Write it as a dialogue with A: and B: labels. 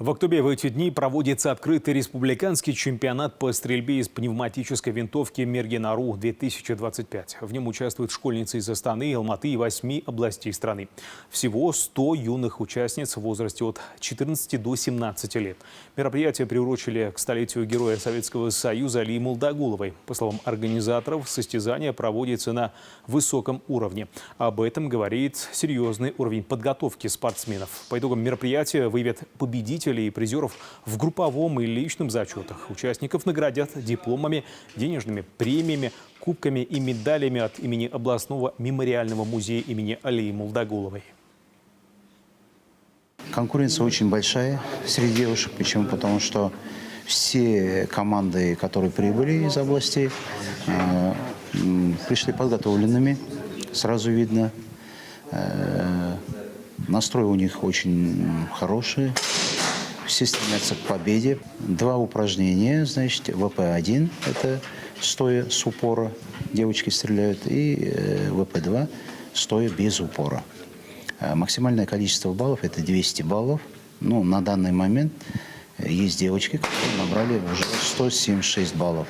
A: В октябре в эти дни проводится открытый республиканский чемпионат по стрельбе из пневматической винтовки «Мергенару-2025». В нем участвуют школьницы из Астаны, Алматы и 8 областей страны. Всего 100 юных участниц в возрасте от 14 до 17 лет. Мероприятие приурочили к столетию героя Советского Союза Алии Молдагуловой. По словам организаторов, состязание проводится на высоком уровне. Об этом говорит серьезный уровень подготовки спортсменов. По итогам мероприятия выявят победителей и призеров в групповом и личном зачетах. Участников наградят дипломами, денежными премиями, кубками и медалями от имени областного мемориального музея имени Алии Молдагуловой.
B: Конкуренция очень большая среди девушек. Почему? Потому что все команды, которые прибыли из областей, пришли подготовленными. Сразу видно. Настрой у них очень хороший. Все стремятся к победе. 2 упражнения, значит, ВП-1, это стоя с упора, девочки стреляют, и ВП-2, стоя без упора. Максимальное количество баллов – это 200 баллов. Ну, на данный момент есть девочки, которые набрали уже 176 баллов.